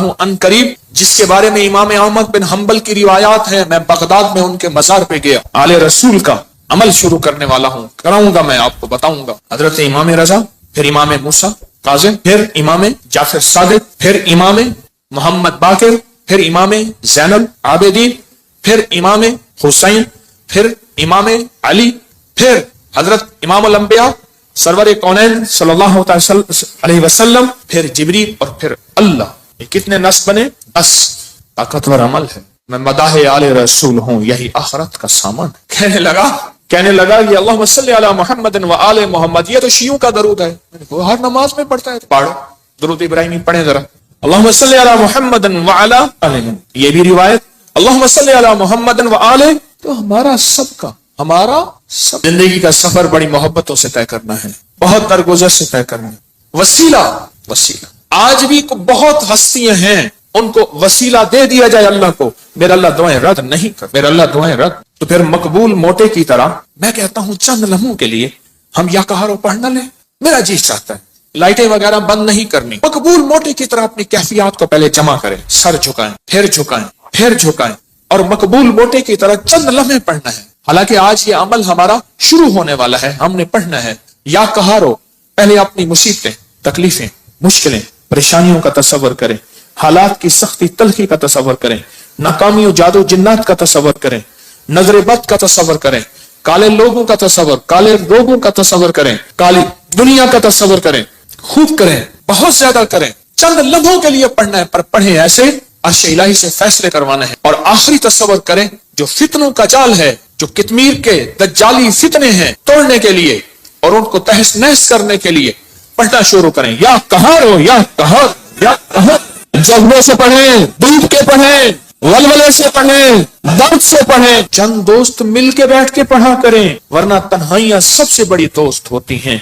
ہوں ان قریب، جس کے بارے میں امام احمد بن حنبل کی روایات ہیں، میں بغداد میں ان کے مزار پہ گیا، آل رسول کا عمل شروع کرنے والا ہوں، کراؤں گا، میں آپ کو بتاؤں گا۔ حضرت امام رضا، پھر امام موسیٰ کاظم، پھر امام جعفر صادق، پھر امام محمد باقر، پھر امام زین العابدین، پھر امام حسین، پھر امام علی، پھر حضرت امام الانبیاء سرور کونین صلی اللہ علیہ وسلم، پھر جبریل، اور پھر اللہ۔ یہ کتنے نصب بنے؟ 10۔ طاقتور عمل ہے۔ میں مداح آل رسول ہوں، یہی آخرت کا سامان۔ کہنے لگا یہ اللہم صلی علی محمد و آل محمد، یہ تو شیعوں کا درود ہے، وہ ہر نماز میں پڑھتا ہے، پڑھو درود ابراہیمی پڑھیں ذرا، اللہم صلی علی محمد و علی آل، یہ بھی روایت اللہم صلی علی محمد و آل۔ تو ہمارا سب زندگی کا سفر بڑی محبتوں سے طے کرنا ہے، بہت درگزر سے طے کرنا ہے۔ وسیلہ آج بھی بہت ہستیاں ہیں، ان کو وسیلہ دے دیا جائے اللہ کو، میرا اللہ دعائیں رد نہیں کر، میرا اللہ دعائیں رد، تو پھر مقبول موٹے کی طرح میں کہتا ہوں چند لمحوں کے لیے ہم یا کہارو پڑھ نہ لیں، میرا جی چاہتا ہے لائٹیں وغیرہ بند نہیں کرنی، مقبول موٹے کی طرح اپنی کیفیات کو پہلے جمع کریں، سر جھکائیں، پھر جھکائیں، اور مقبول موٹے کی طرح چند لمحے پڑھنا ہے۔ حالانکہ آج یہ عمل ہمارا شروع ہونے والا ہے، ہم نے پڑھنا ہے یا کہارو، پہلے اپنی مصیبتیں، تکلیفیں، مشکلیں، پریشانیوں کا تصور کریں، حالات کی سختی تلخی کا تصور کریں، ناکامی و جادو جنات کا تصور کریں، نظر بد کا تصور کریں، کالے لوگوں کا تصور، کالے روگوں کا تصور کریں، کالی دنیا کا تصور کریں، خوب کریں، بہت زیادہ کریں، چند لمحوں کے لیے پڑھنا ہے، پر پڑھیں ایسے عرش الہی سے فیصلے کروانا ہے۔ اور آخری تصور کریں جو فتنوں کا جال ہے، جو کتمیر کے دجالی فتنے ہیں، توڑنے کے لیے اور ان کو تہس نہس کرنے کے لیے پڑھنا شروع کریں، یا کہارو یا کہار یا کہار، جذبے سے پڑھیں، ڈوب کے پڑھیں، ولولے سے پڑھیں، درد سے پڑھیں، چند دوست مل کے بیٹھ کے پڑھا کریں، ورنہ تنہائیاں سب سے بڑی دوست ہوتی ہیں۔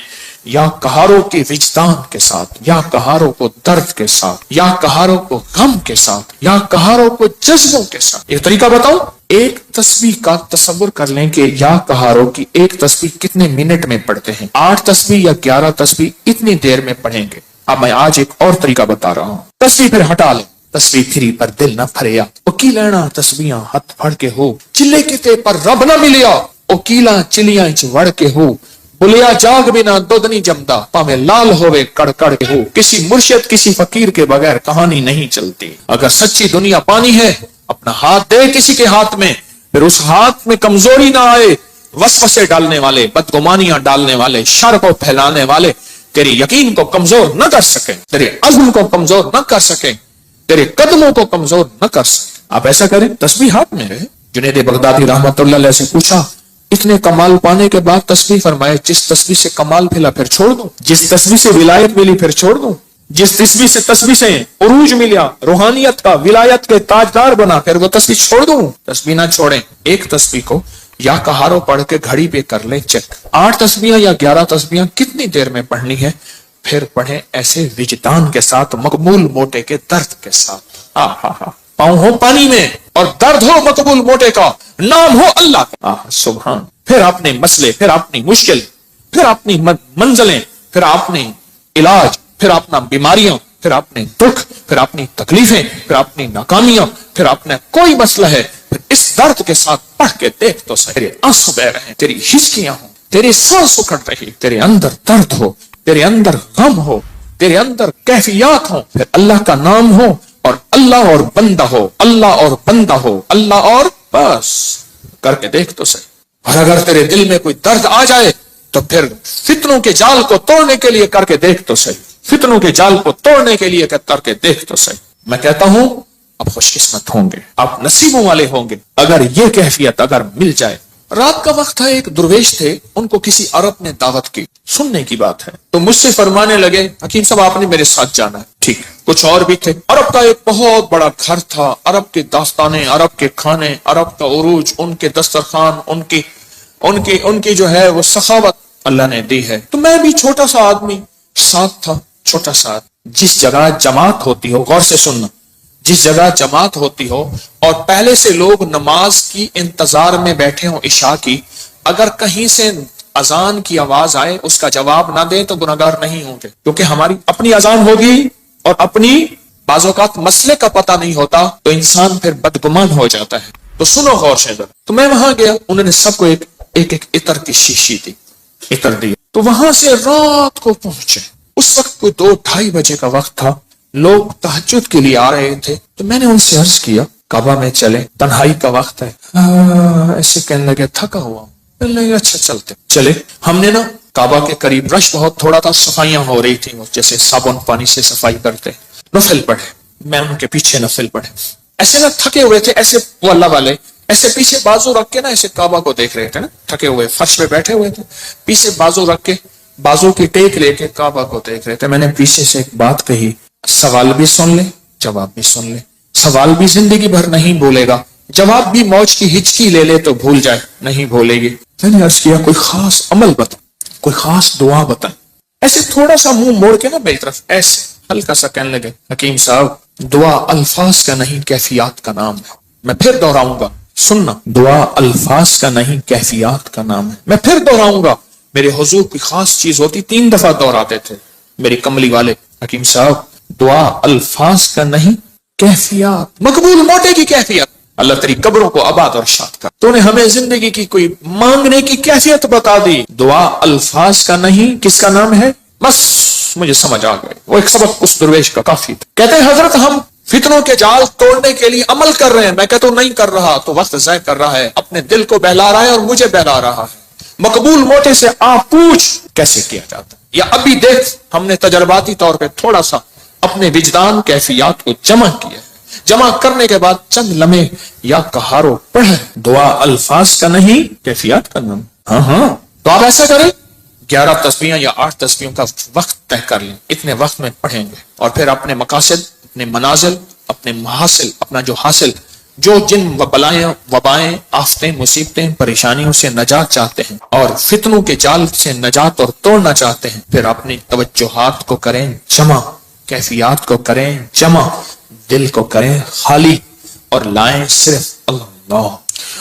یا کہاروں کے وجدان کے ساتھ، یا کہاروں کو درد کے ساتھ، یا کہاروں کو غم کے ساتھ، یا کہاروں کو جذبوں کے ساتھ۔ ایک طریقہ بتاؤں، ایک تسبیح کا تصور کر لیں کہ یا کہاروں کی ایک تسبیح کتنے منٹ میں پڑھتے ہیں، 8 تسبیح یا 11 تسبیح اتنی دیر میں پڑھیں گے۔ اب میں آج ایک اور طریقہ بتا رہا ہوں، تسبیح پھر ہٹا لیں، تسبیح پھری پر دل نہ پھریا، اوکی لینا تسبیحاں ہتھ پھڑ کے ہو، چلے کتے پر رب نہ ملیا، اوکیلا چلیاں اچ وڑ کے ہو، بلیا جاگ بنا دودھ نہیں جمدا، پاویں لال ہوئے کڑ کڑ کے ہو، کسی مرشد کسی فقیر کے بغیر کہانی نہیں چلتی۔ اگر سچی دنیا پانی ہے، اپنا ہاتھ دے کسی کے ہاتھ میں، پھر اس ہاتھ میں کمزوری نہ آئے، وسوسے ڈالنے والے، بدگمانیاں ڈالنے والے، شر کو پھیلانے والے تیری یقین کو کمزور نہ کر سکیں، تیرے عزم کو کمزور نہ کر سکیں، تیرے قدموں کو کمزور نہ کر سکیں۔ آپ ایسا کریں، تسبیح ہاتھ میں رہے۔ جنید بغدادی رحمت اللہ علیہ سے پوچھا، اتنے کمال پانے کے بعد تسبیح فرمائے، جس تسبیح سے کمال ملا پھر چھوڑ دوں، جس تسبیح سے ولایت ملی پھر چھوڑ دوں، جس تسبیح سے عروج ملا، روحانیت کا، ولایت کے تاجدار بنا، پھر وہ تسبیح چھوڑ دوں؟ تسبیح نہ چھوڑیں۔ ایک تسبیح کو یا کہارو پڑھ کے گھڑی پہ کر لیں چیک، 8 تسبیحاں یا 11 تسبیحاں کتنی دیر میں پڑھنی ہے، پھر پڑھیں ایسے وجدان کے ساتھ، مقبول موٹے کے درد کے ساتھ۔ پاؤں ہو پانی میں اور درد ہو مقبول موٹے کا، نام ہو اللہ کا، سبحان۔ پھر اپنے مسئلے، پھر اپنی مشکل، پھر اپنی منزلیں، پھر اپنے علاج، پھر اپنا بیماریاں، پھر اپنے دکھ، پھر اپنی تکلیفیں، پھر اپنی ناکامیاں، پھر اپنا کوئی مسئلہ ہے، پھر اس درد کے ساتھ پڑھ کے دیکھ تو صحیح، تیرے آنسو بہ رہے ہیں، تیری ہچکیاں ہوں، تیرے سانس اکھڑ رہی، تیرے اندر درد ہو، تیرے اندر غم ہو، تیرے اندر کیفیات ہوں، پھر اللہ کا نام ہو اور اللہ اور بندہ ہو، اللہ اور بندہ ہو، اللہ اور بس کر کے دیکھ تو صحیح۔ اور اگر تیرے دل میں کوئی درد آ جائے تو پھر فتنوں کے جال کو توڑنے کے لیے کر کے دیکھ تو صحیح، فتنوں کے جال کو توڑنے کے لیے کر کے دیکھ تو صحیح۔ میں کہتا ہوں آپ خوش قسمت ہوں گے، آپ نصیبوں والے ہوں گے اگر یہ کیفیت اگر مل جائے۔ رات کا وقت تھا، ایک درویش تھے، ان کو کسی عرب نے دعوت کی، سننے کی بات ہے، تو مجھ سے فرمانے لگے حکیم صاحب آپ نے میرے ساتھ جانا ہے۔ ٹھیک، کچھ اور بھی تھے۔ عرب کا ایک بہت بڑا گھر تھا، عرب کے داستانے، عرب کے کھانے، عرب کا عروج، ان کے دسترخوان، ان کی جو ہے وہ سخاوت اللہ نے دی ہے۔ تو میں بھی چھوٹا سا آدمی ساتھ تھا، چھوٹا سا آدمی۔ جس جگہ جماعت ہوتی ہو، غور سے سننا، جس جگہ جماعت ہوتی ہو اور پہلے سے لوگ نماز کی انتظار میں بیٹھے ہوں عشاء کی، اگر کہیں سے اذان کی آواز آئے اس کا جواب نہ دیں تو گناہگار نہیں ہوں گے، کیونکہ ہماری اپنی اذان ہوگی اور اپنی بعض اوقات مسئلے کا پتہ نہیں ہوتا تو انسان پھر بدگمان ہو جاتا ہے. تو سنو غور سے ذرا. تو میں وہاں گیا, انہوں نے سب کو ایک عطر کی شیشی دی, عطر دی. تو وہاں سے رات کو پہنچے. اس وقت کوئی 2-2:30 بجے کا وقت تھا, لوگ تہجد کے لیے آ رہے تھے. تو میں نے ان سے عرض کیا کعبہ میں چلے, تنہائی کا وقت ہے. ایسے کہنے لگے تھکا ہوا. اچھا چلتے. چلے. ہم نے نا کعبہ کے قریب رش بہت تھوڑا تھا, صفائیاں ہو رہی تھیں جیسے صابن پانی سے صفائی کرتے. نفل پڑھے, میں ان کے پیچھے نفل پڑھے. ایسے نا تھکے ہوئے تھے, ایسے وہ اللہ والے ایسے پیچھے بازو رکھ کے نا ایسے کعبہ کو دیکھ رہے تھے نا, تھکے ہوئے فرش پہ بیٹھے ہوئے تھے, پیچھے بازو رکھ کے بازو کی ٹیک لے کے کعبہ کو دیکھ رہے تھے. میں نے پیچھے سے ایک بات کہی, سوال بھی سن لے جواب بھی سن لے. سوال بھی زندگی بھر نہیں بولے گا, جواب بھی موج کی ہچکی لے لے تو بھول جائے, نہیں بھولے گی. میں نے عرض کیا کوئی خاص عمل بتا, کوئی خاص دعا بتا. ایسے تھوڑا سا منہ موڑ کے نا میری طرف ایسے ہلکا سا کہنے لگے, حکیم صاحب دعا الفاظ کا نہیں کیفیات کا نام ہے. میں پھر دوہراؤں گا, سننا, دعا الفاظ کا نہیں کیفیات کا نام ہے. میں پھر دوہراؤں گا. میرے حضور کوئی خاص چیز ہوتی 3 دفعہ دوہراتے تھے میری کملی والے, حکیم صاحب دعا الفاظ کا نہیں کیفیات, مقبول موٹے کی کیفیت. اللہ تیری قبروں کو آباد اور شاد کر. تو نے ہمیں زندگی کی کوئی مانگنے کی کیفیت بتا دی. دعا الفاظ کا نہیں, کس کا نام ہے؟ بس مجھے سمجھ آ گئی. وہ ایک سبق اس درویش کا کافی تھا. کہتے ہیں حضرت ہم فتنوں کے جال توڑنے کے لیے عمل کر رہے ہیں. میں کہتا ہوں نہیں کر رہا تو وقت ضائع کر رہا ہے, اپنے دل کو بہلا رہا ہے اور مجھے بہلا رہا ہے. مقبول موٹے سے آپ پوچھ کیسے کیا جاتا ہے, یا ابھی دیکھ ہم نے تجرباتی طور پہ تھوڑا سا اپنے وجدان کیفیات کو جمع کیا ہے. جمع کرنے کے بعد چند لمحے یا کہارو پڑھ. دعا الفاظ کا نہیں کیفیات کا نام. ہاں تو آپ ایسا کریں 11 تسبیحاں یا 8 تسبیحوں کا وقت طے کر لیں, اتنے وقت میں پڑھیں گے, اور پھر اپنے مقاصد, اپنے منازل, اپنے محاصل, اپنا جو حاصل, جو جن وبائیں, آفتیں, مصیبتیں, پریشانیوں سے نجات چاہتے ہیں اور فتنوں کے جال سے نجات اور توڑنا چاہتے ہیں, پھر اپنی توجہات کو کریں جمع, کیفیات کو کریں جمع, دل کو کریں خالی اور لائیں صرف اللہ,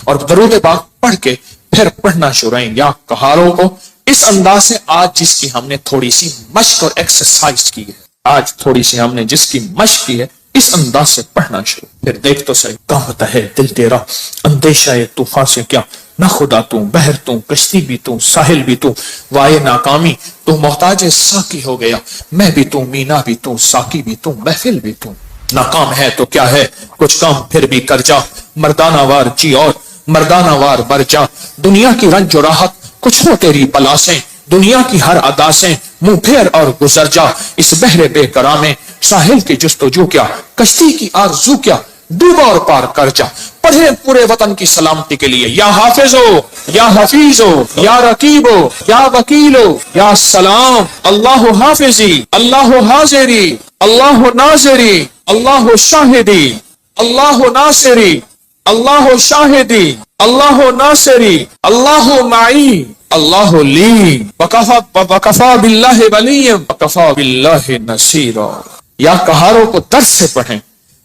اور درود پاک پڑھ کے پھر پڑھنا شروع یا کہاروں کو اس انداز سے. آج جس کی ہم نے تھوڑی سی مشق اور ایکسرسائز کی ہے, آج تھوڑی سی ہم نے جس کی مشق کی ہے, اس انداز سے پڑھنا شروع. پھر دیکھ تو صحیح, کہتا ہے دل تیرا اندیشہ طوفان سے کیا, نہ خدا تو بحر تو کشتی بھی تو ساحل بھی تو, وائے ناکامی تو محتاج ساقی ہو گیا, میں بھی تو مینا بھی تو ساقی بھی تو محفل بھی تو. ناکام ہے تو کیا ہے کچھ کام پھر بھی کر جا, مردانہ وار جی اور مردانہ وار بر جا. دنیا کی رنج و راحت کچھ ہو تیری پلاسیں, دنیا کی ہر ادا سے منہ پھیر اور گزر جا. اس بحر بے کرامے ساحل کی جستجو کیا, کشتی کی آرزو کیا, ڈوبا اور پار کر جا. پڑھے پورے وطن کی سلامتی کے لیے یا حافظو یا حفیظو یا رقیبو یا وکیلو یا سلام. اللہ حافظی, اللہ حاضری, اللہ ناظری, اللہ شاہدی, اللہ ناصری, اللہ شاہدی, اللہ ناصری, اللہ معی, اللہ لی, وکفا باللہ ولی, وکفا باللہ نصیرا. یا کہاروں کو درس سے پڑھیں,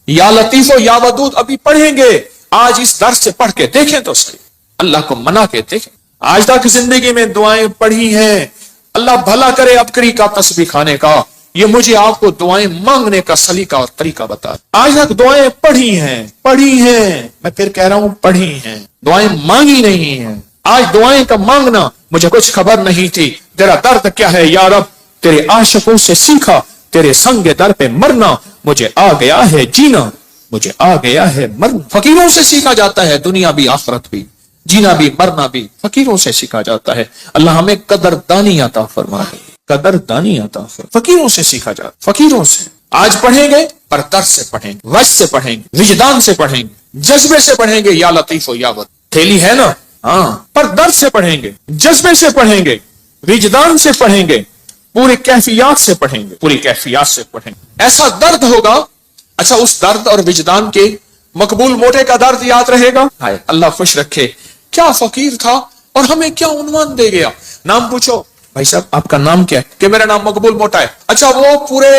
یا لطیف و یا ودود ابھی پڑھیں گے. آج اس درس سے پڑھ کے دیکھیں تو صحیح, اللہ کو منا کے دیکھیں. آج تک زندگی میں دعائیں پڑھی ہیں, اللہ بھلا کرے ابکری کا تسبیح کھانے کا, یہ مجھے آپ کو دعائیں مانگنے کا سلیقہ اور طریقہ بتا. آج تک دعائیں پڑھی ہیں, میں پھر کہہ رہا ہوں پڑھی ہیں, دعائیں مانگی نہیں ہیں. آج دعائیں کا مانگنا مجھے کچھ خبر نہیں تھی, تیرا درد کیا ہے یا رب, تیرے عاشقوں سے سیکھا, تیرے سنگ در پہ مرنا, مجھے آ گیا ہے جینا, مجھے آ گیا ہے مرنا. فقیروں سے سیکھا جاتا ہے دنیا بھی آخرت بھی, جینا بھی مرنا بھی فقیروں سے سیکھا جاتا ہے. اللہ ہمیں قدردانی عطا فرمائے, قدردانی عطا فرمائے. فقیروں سے سیکھا جاتا, فقیروں سے. آج پڑھیں گے پر درد سے پڑھیں گے, وجد سے پڑھیں گے, وجدان سے پڑھیں گے, جذبے سے پڑھیں گے. یا لطیف و یا ود تھیلی ہے نا, ہاں, پر درد سے پڑھیں گے, جذبے سے پڑھیں گے, وجدان سے پڑھیں گے, پوری کیفیات سے پڑھیں گے, پوری کیفیات سے پڑھیں گے. ایسا درد ہوگا. اچھا اس درد اور وجدان کے مقبول موٹے کا درد یاد رہے گا. اللہ خوش رکھے, کیا فقیر تھا اور ہمیں کیا عنوان دے گیا. نام پوچھو, بھائی صاحب آپ کا نام کیا ہے, کہ میرا نام مقبول موٹا ہے. اچھا وہ پورے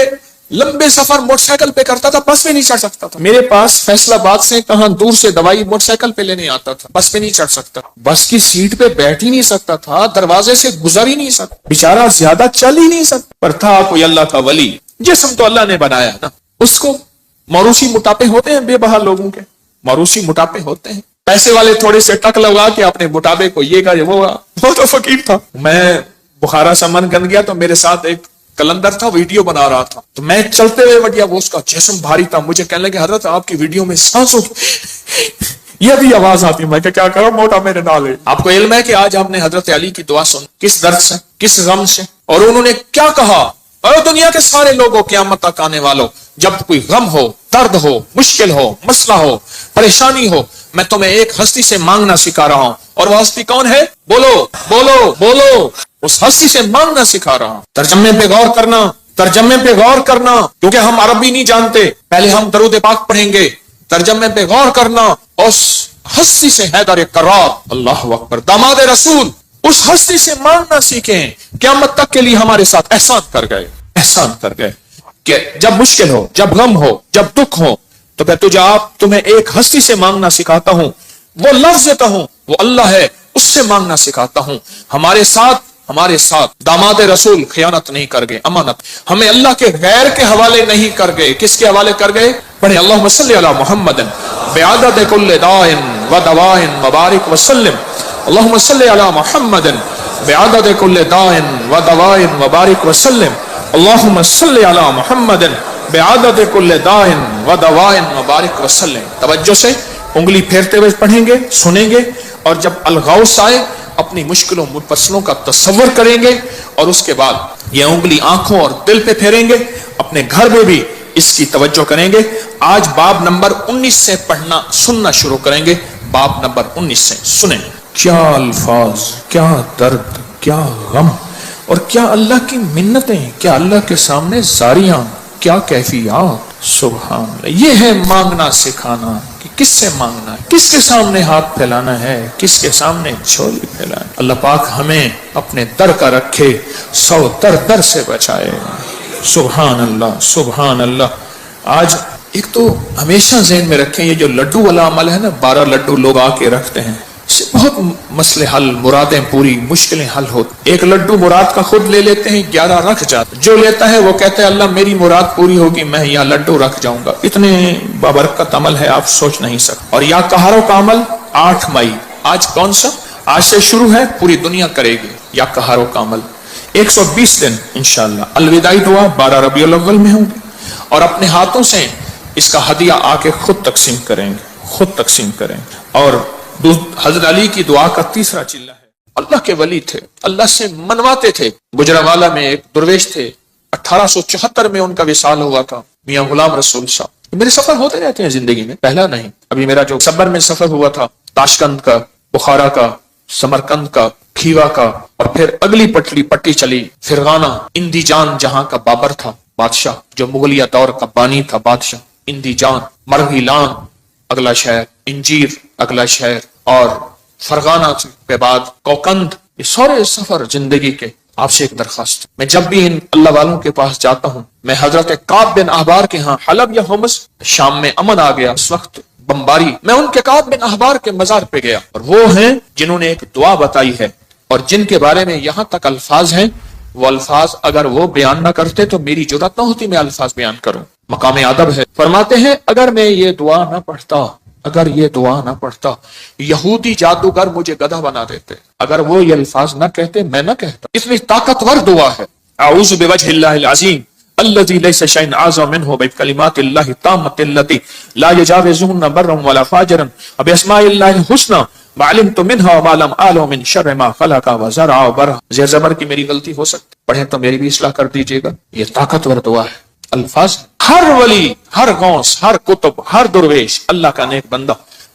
لمبے سفر موٹر سائیکل پہ کرتا تھا, بس پہ نہیں چڑھ سکتا تھا. میرے پاس فیصل آباد سے کہاں دور سے دوائی موٹر سائیکل پہ لینے آتا تھا, بس پہ نہیں چڑھ سکتا, بس کی سیٹ پہ بیٹھ ہی نہیں سکتا تھا, دروازے سے گزر ہی نہیں سکتا, بیچارہ زیادہ چل ہی نہیں سکتا. پر تھا کوئی اللہ کا ولی, جسم تو اللہ نے بنایا نا, اس کو موروثی موٹاپے ہوتے ہیں بے بہا لوگوں کے, موروثی موٹاپے ہوتے ہیں. پیسے والے تھوڑے سے ٹک لگا کے اپنے موٹاپے کو یہ کہ وہ تو فقیر تھا. میں بخارا سے من کر گیا تو میرے ساتھ ایک کلندر تھا, ویڈیو بنا رہا تھا, تو میں چلتے ہوئے بڑھیا, وہ اس کا جسم بھاری تھا, مجھے کہنے لگے حضرت آپ کی ویڈیو میں سانسوں یہ بھی آواز آتی. میں کہ کیا کروں, موٹا میرے نال ہے. آپ کو علم ہے کہ آج ہم نے حضرت علی کی دعا سن, کس درد سے, کس غم سے, اور انہوں نے کیا کہا, اور دنیا کے سارے لوگوں قیامت تک آنے والوں, جب کوئی غم ہو, درد ہو, مشکل ہو, مسئلہ ہو, پریشانی ہو, میں تمہیں ایک ہستی سے مانگنا سکھا رہا ہوں. اور وہ ہستی کون ہے؟ بولو بولو بولو. اس ہستی سے مانگنا سکھا رہا ہوں. ترجمے پہ غور کرنا, ترجمے پہ غور کرنا, کیونکہ ہم عربی نہیں جانتے. پہلے ہم درود پاک پڑھیں گے, ترجمے پہ غور کرنا. اس ہستی سے حیدر کرار, اللہ اکبر, داماد رسول, اس ہستی سے مانگنا سیکھیں. قیامت تک کے لیے ہمارے ساتھ احسان کر گئے, احسان کر گئے کہ جب مشکل ہو, جب غم ہو, جب دکھ ہو, تو میں تمہیں ایک ہستی سے مانگنا سکھاتا ہوں. وہ لفظ کہوں وہ اللہ ہے, اس سے مانگنا سکھاتا ہوں. ہمارے ساتھ داماد رسول خیانت نہیں کر گئے, امانت. ہمیں اللہ کے غیر کے حوالے نہیں کر گئے. کس کے حوالے کر گئے؟ پڑھیں اللہم صلی علی محمد بعدد کل داء و دواء وبارک وسلم. اللہم صلی علی محمد بعدد کل داء و دواء وبارک وسلم. اللہم صلی علی محمد بعدد کل داء و دواء وبارک وسلم. توجہ سے انگلی پھیرتے ہوئے پڑھیں گے, سنیں گے, اور جب الغوث آئے اپنی مشکلوں مفصلوں کا تصور کریں گے, اور اس کے بعد یہ انگلی آنکھوں اور دل پہ پھیریں گے. اپنے گھر میں بھی اس کی توجہ کریں گے. آج باب نمبر 19 سے پڑھنا سننا شروع کریں گے. باب نمبر 19 سے سنیں. کیا الفاظ, کیا درد, کیا غم, اور کیا اللہ کی منتیں, کیا اللہ کے سامنے زاریاں, کیا کیفیات. سبحان اللہ. یہ ہے مانگنا سکھانا کہ کس سے مانگنا ہے, کس کے سامنے ہاتھ پھیلانا ہے, کس کے سامنے جھولی پھیلانا ہے. اللہ پاک ہمیں اپنے در کا رکھے, 100 در سے بچائے. سبحان اللہ, سبحان اللہ. آج ایک تو ہمیشہ ذہن میں رکھیں, یہ جو لڈو والا عمل ہے نا, 12 لڈو لوگ آ کے رکھتے ہیں, اس سے بہت مسئلے حل, مرادیں پوری, مشکلیں حل ہوتی. ایک لڈو مراد کا خود لے لیتے ہیں, 11 رکھ جاتے. جو لیتا ہے وہ کہتے ہیں اللہ میری مراد پوری ہوگی, میں یہاں لڈو رکھ جاؤں گا. اتنے بابرکت عمل ہے آپ سوچ نہیں سکتے. اور یا کہاروں کا عمل 8 مئی, آج کون سا, آج سے شروع ہے, پوری دنیا کرے گی یا کہاروں کا عمل. 120 دن انشاءاللہ. الوداعی دعا 12 ربیع الاول میں ہوں گے, اور اپنے ہاتھوں سے اس کا ہدیہ آ کے خود تقسیم کریں گے, خود تقسیم کریں گے. اور حضرت علی کی دعا کا تیسرا چلہ ہے. اللہ کے ولی تھے, اللہ سے منواتے تھے. گجرانوالہ میں ایک درویش تھے, 1874 میں ان کا وصال ہوا تھا, میاں غلام رسول صاحب. میرے سفر ہوتے رہتے ہیں زندگی میں, پہلا نہیں. ابھی میرا جو صبر میں سفر ہوا تھا, تاشکند کا, بخارا کا, سمرکند کا, کھیوا کا, اور پھر اگلی پٹی چلی فرغانہ, اندی جان جہاں کا بابر تھا بادشاہ, جو مغلیہ دور کا بانی تھا بادشاہ. اندی جان, مرغیلان اگلا شہر, انجیر اگلا شہر, اور فرغانہ کے بعد کوکند. یہ سارے سفر زندگی کے. آپ سے ایک درخواست, میں جب بھی ان اللہ والوں کے پاس جاتا ہوں, میں حضرت کعب بن احبار کے ہاں, حلب یا ہومس, شام میں امن آ گیا اس وقت بمباری, میں ان کے کعب بن احبار کے مزار پہ گیا, اور وہ ہیں جنہوں نے ایک دعا بتائی ہے, اور جن کے بارے میں یہاں تک الفاظ ہیں. وہ الفاظ اگر وہ بیان نہ کرتے تو میری جرات نہ ہوتی میں الفاظ بیان کروں. مقام ادب ہے. فرماتے ہیں اگر میں یہ دعا نہ پڑھتا, اگر یہ دعا نہ پڑھتا, یہودی جادوگر مجھے گدھا بنا دیتے. اگر وہ یہ الفاظ نہ کہتے میں نہ کہتا. اتنی طاقتور دعا ہے. اعوذ بوجہ اللہ العظیم الذی لیس شیء اعظم منہ بکلمات اللہ التامۃ التی لا یجاوزہن برا ولا فاجرا باسماء اللہ الحسنی ما علمت منها وما لم اعلم من شر ما خلق وزرع وبرع. زیر زبر کی میری غلطی ہو سکتی, پڑھیں تو میری بھی اصلاح کر دیجیے گا. یہ طاقتور دعا ہے. الفاظ ہر ولی, ہر غوث, ہر قطب, ہر درویش, اللہ کا نیک بندہ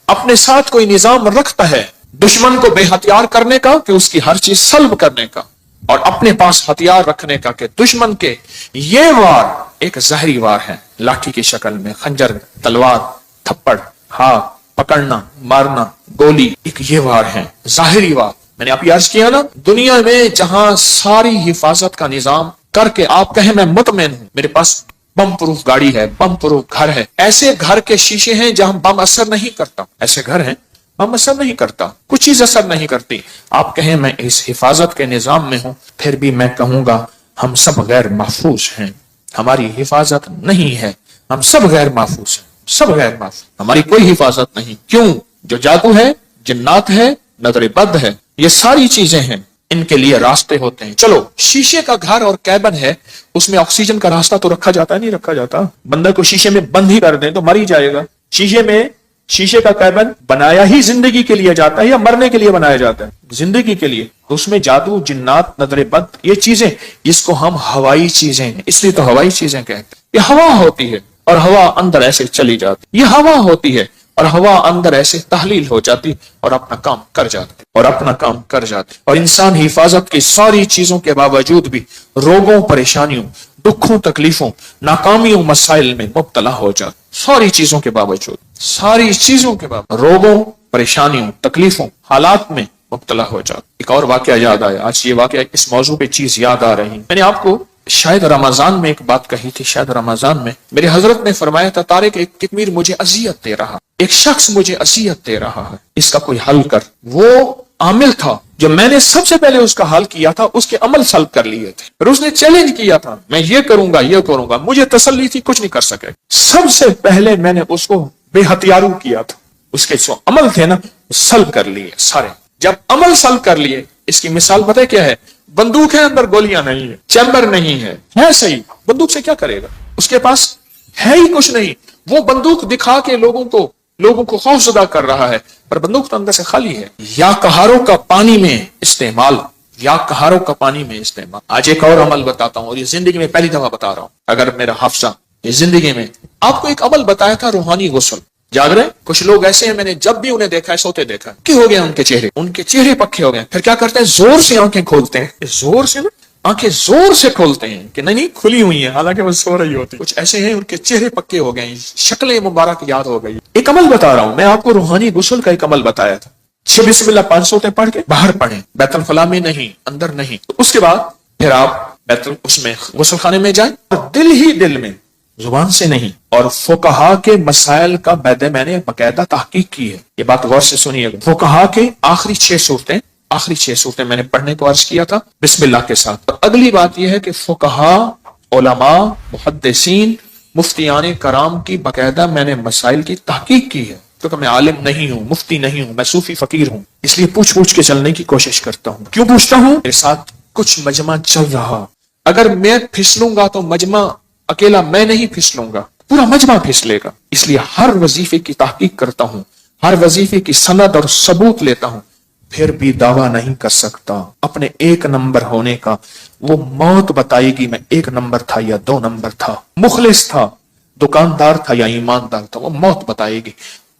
اپنے ساتھ کوئی نظام رکھتا ہے دشمن کو بے ہتھیار کرنے کا, کہ اس کی ہر چیز سلب کرنے کا, اور اپنے پاس ہتھیار رکھنے کا, کہ دشمن کے یہ وار ایک ظاہری وار ہے, لاٹھی کی شکل میں, خنجر, تلوار, تھپڑ, ہاتھ پکڑنا, مارنا, گولی, ایک یہ وار ہے ظاہری وار. میں نے آپ عرض کیا نا, دنیا میں جہاں ساری حفاظت کا نظام کر کے آپ کہیں میں مطمئن ہوں, میرے پاس بم پروف گاڑی ہے, بم پروف گھر ہے, ایسے گھر کے شیشے ہیں جہاں بم اثر نہیں کرتا. ایسے گھر ہیں بم اثر نہیں کرتا, کچھ چیز اثر نہیں کرتی. آپ کہیں میں اس حفاظت کے نظام میں ہوں, پھر بھی میں کہوں گا ہم سب غیر محفوظ ہیں, ہماری حفاظت نہیں ہے. ہم سب غیر محفوظ ہیں, سب غیر محفوظ, ہماری کوئی حفاظت نہیں. کیوں؟ جو جادو ہے, جنات ہے, نظر بد ہے, یہ ساری چیزیں ہیں, ان کے لیے راستے ہوتے ہیں. چلو شیشے کا گھر اور کیبن ہے, اس میں آکسیجن کا راستہ تو رکھا جاتا ہے, نہیں رکھا جاتا. بندہ کو شیشے میں بند ہی کر دیں تو مر ہی جائے گا. شیشے کا کیبن بنایا ہی زندگی کے لیے جاتا ہے یا مرنے کے لیے بنایا جاتا ہے؟ زندگی کے لیے. تو اس میں جادو, جنات, نظر بد, یہ چیزیں, اس کو ہم ہوائی چیزیں ہیں, اس لیے تو ہوائی چیزیں کہتے ہیں. یہ ہوا ہوتی ہے اور ہوا اندر ایسے چلی جاتی, یہ ہوا ہوتی ہے اور ہوا اندر ایسے تحلیل ہو جاتی اور اپنا کام کر جاتی اور اپنا کام کر جاتی. اور انسان حفاظت کی ساری چیزوں کے باوجود بھی روگوں, پریشانیوں, دکھوں, تکلیفوں, ناکامیوں, مسائل میں مبتلا ہو جاتا. ساری چیزوں کے باوجود, ساری چیزوں کے باوجود روگوں, پریشانیوں, تکلیفوں, حالات میں مبتلا ہو جاتا. ایک اور واقعہ یاد آیا, آج یہ واقعہ اس موضوع پہ چیز یاد آ رہی. میں نے آپ کو شاید رمضان میں ایک بات کہی تھی, شاید رمضان میں میرے حضرت نے فرمایا تھا, طارق ایک کتمیر مجھے اذیت دے رہا, ایک شخص مجھے اذیت دے رہا ہے, اس کا کوئی حل کر. وہ عامل تھا جو میں نے سب سے پہلے اس کا حل کیا تھا, اس کے عمل سلب کر لیے تھے, اور اس نے چیلنج کیا تھا, میں یہ کروں گا, یہ کروں گا. مجھے تسلی تھی کچھ نہیں کر سکے. سب سے پہلے میں نے اس کو بے ہتھیارو کیا تھا, اس کے جو عمل تھے نا سلب کر لیے سارے. جب عمل سلب کر لیے, اس کی مثال پتہ کیا ہے؟ بندوق ہے, اندر گولیاں نہیں ہے, چیمبر نہیں ہے صحیح, بندوق سے کیا کرے گا؟ اس کے پاس ہے ہی کچھ نہیں. وہ بندوق دکھا کے لوگوں کو خوف زدہ کر رہا ہے, پر بندوق تو اندر سے خالی ہے. یا کہاروں کا پانی میں استعمال, یا کہاروں کا پانی میں استعمال. آج ایک اور عمل بتاتا ہوں, اور یہ زندگی میں پہلی دفعہ بتا رہا ہوں, اگر میرا حافظہ یہ زندگی میں. آپ کو ایک عمل بتایا تھا, روحانی غسل. جاگ رہے؟ کچھ لوگ ایسے ہیں, میں نے جب بھی انہیں دیکھا ہے سوتے دیکھا, کیا ہو گیا ان کے چہرے پکے ہو گئے. پھر کیا کرتے ہیں؟ زور سے آنکھیں کھولتے ہیں, زور سے نا آنکھیں زور سے کھولتے ہیں کہ نہیں کھلی ہوئی ہیں, حالانکہ وہ سو رہی ہوتی. کچھ ایسے ہیں ان کے چہرے پکے ہو گئے, شکلیں مبارک یاد ہو گئی. ایک عمل بتا رہا ہوں میں آپ کو, روحانی غسل کا ایک عمل بتایا تھا. 6 بسم اللہ 500 پڑھ کے باہر پڑھیں, بیت الخلاء میں نہیں, اندر نہیں. تو اس کے بعد پھر آپ اس میں غسل خانے میں جائیں, اور دل ہی دل میں, زبان سے نہیں. اور فقہا کے مسائل کا میں نے باقاعدہ تحقیق کی ہے, یہ بات غور سے سنیے. فقہا کے آخری 6 صورتیں میں نے پڑھنے کو عرض کیا تھا بسم اللہ کے ساتھ. تو اگلی بات یہ ہے کہ فقہا, علماء, محدثین, مفتیان کرام کی باقاعدہ میں نے مسائل کی تحقیق کی ہے, کیونکہ میں عالم نہیں ہوں, مفتی نہیں ہوں, میں صوفی فقیر ہوں, اس لیے پوچھ کے چلنے کی کوشش کرتا ہوں. کیوں پوچھتا ہوں؟ میرے ساتھ کچھ مجمع چل رہا, اگر میں پھسلوں گا تو مجمع اکیلا میں نہیں پھسلوں گا, پورا مجمع پھسلے گا. اس لیے ہر وظیفے کی تحقیق کرتا ہوں, ہر وظیفے کی سند اور ثبوت لیتا ہوں, پھر بھی دعویٰ نہیں کر سکتا اپنے 1 نمبر ہونے کا. وہ موت بتائے گی میں 1 نمبر تھا یا 2 نمبر تھا, مخلص تھا, دکاندار تھا یا ایماندار تھا, وہ موت بتائے گی.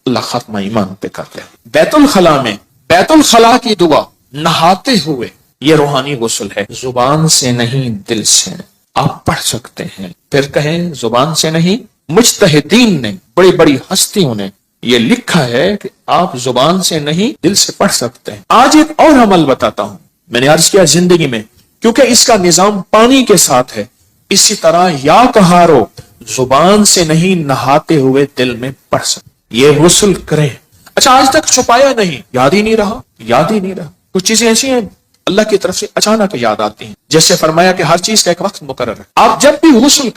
اللہ ختمہ ایمان پہ کر لے. بیت الخلاء میں, بیت الخلاء کی دعا نہاتے ہوئے, یہ روحانی غسل ہے, زبان سے نہیں دل سے. آپ پڑھ سکتے ہیں, پھر کہیں زبان سے نہیں. مجتہدین نے, بڑی بڑی ہستیوں نے یہ لکھا ہے کہ آپ زبان سے نہیں دل سے پڑھ سکتے ہیں. آج ایک اور عمل بتاتا ہوں, میں نے عرض کیا زندگی میں, کیونکہ اس کا نظام پانی کے ساتھ ہے, اسی طرح یا کہارو, زبان سے نہیں نہاتے ہوئے دل میں پڑھ سکتے, یہ غسل کریں. اچھا آج تک چھپایا نہیں, یاد ہی نہیں رہا. کچھ چیزیں ایسی ہیں اللہ کی طرف سے اچانک یاد آتی ہیں, جیسے فرمایا کہ ہر چیز کا ایک وقت مقرر ہے. آپ جب بھی غسل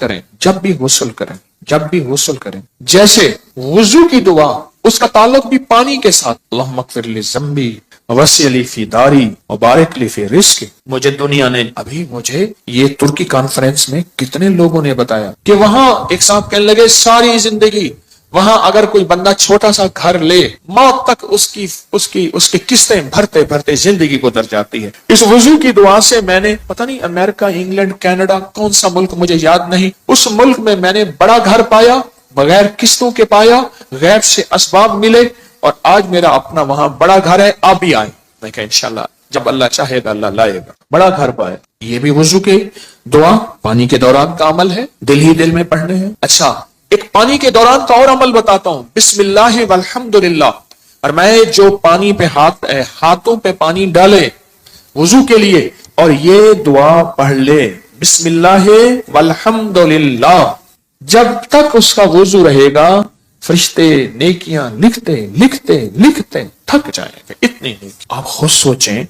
کریں, جیسے وضو کی دعا, اس کا تعلق بھی پانی کے ساتھ. اللہم اغفر لی ذنبی وسع لی فی داری وبارک لی فی رزقی. مجھے دنیا نے, ابھی مجھے یہ ترکی کانفرنس میں کتنے لوگوں نے بتایا کہ وہاں ایک صاحب کہنے لگے ساری زندگی وہاں اگر کوئی بندہ چھوٹا سا گھر لے, موت تک اس کی قسطیں بھرتے بھرتے زندگی گزر جاتی ہے. اس وضو کی دعا سے میں نے پتہ نہیں امریکہ, انگلینڈ, کینیڈا, کون سا ملک مجھے یاد نہیں, اس ملک میں نے بڑا گھر پایا, بغیر قسطوں کے پایا, غیر سے اسباب ملے, اور آج میرا اپنا وہاں بڑا گھر ہے. آپ بھی آئیں, میں کہا انشاءاللہ جب اللہ چاہے گا اللہ لائے گا. بڑا گھر پایا. یہ بھی وضو کے دعا پانی کے دوران کا عمل ہے, دل ہی دل میں پڑھنے ہیں. اچھا ایک پانی کے دوران کا اور عمل بتاتا ہوں, بسم اللہ والحمدللہ. اور میں جو پانی پہ ہاتھوں پہ پانی ڈالے وضو کے لیے, اور یہ دعا پڑھ لے بسم اللہ والحمدللہ, جب تک اس کا وضو رہے گا فرشتے نیکیاں لکھتے تھک جائیں گے. اتنی نیکی آپ خود سوچیں,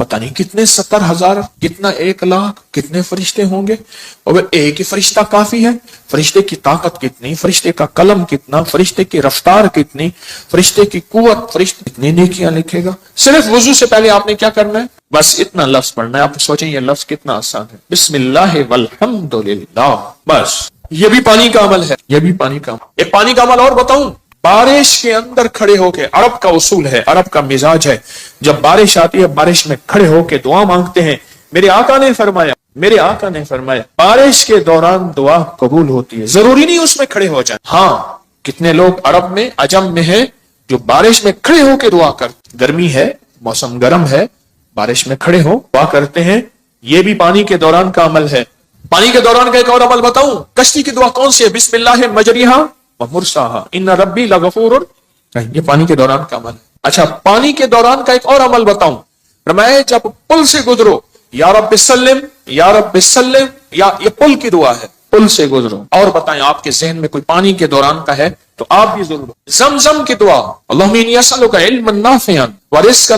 پتہ نہیں کتنے 70,000 کتنا 1,00,000 کتنے فرشتے ہوں گے، اور ایک ہی فرشتہ کافی ہے؟ فرشتے کی طاقت کتنی، فرشتے کا قلم کتنا، فرشتے کی رفتار کتنی، فرشتے کی قوت، فرشتے کتنی نیکیاں لکھے گا۔ صرف وضو سے پہلے آپ نے کیا کرنا ہے؟ بس اتنا لفظ پڑھنا ہے۔ آپ سوچیں یہ لفظ کتنا آسان ہے، بسم اللہ والحمدللہ، بس یہ بھی پانی کا عمل ہے، یہ بھی پانی کا عمل۔ ایک پانی کا عمل اور بتاؤں، بارش کے اندر کھڑے ہو کے، عرب کا اصول ہے، عرب کا مزاج ہے، جب بارش آتی ہے بارش میں کھڑے ہو کے دعا مانگتے ہیں۔ میرے آقا نے فرمایا بارش کے دوران دعا قبول ہوتی ہے، ضروری نہیں اس میں کھڑے ہو جائیں۔ ہاں کتنے لوگ عرب میں عجم میں ہیں جو بارش میں کھڑے ہو کے دعا کرتے، گرمی ہے، موسم گرم ہے، بارش میں کھڑے ہو دعا کرتے ہیں، یہ بھی پانی کے دوران کا عمل ہے۔ پانی کے دوران کا ایک اور عمل بتاؤں، کشتی کی دعا کون سی ہے؟ بسم اللہ مجریہا ومرساہا ان ربی لغفور، یہ پانی کے دوران کا عمل ہے۔ اچھا پانی کے دوران کا ایک اور عمل بتاؤں، فرمایا جب پل سے گزرو یا رب سلم یا رب سلم، یا یہ پل کی دعا ہے، پل سے گزرو۔ اور بتائیں آپ کے ذہن میں کوئی پانی کے دوران کا ہے تو آپ بھی ضرور۔ زمزم کی دعا، اللہم انی اسألک علما نافعا ورزقا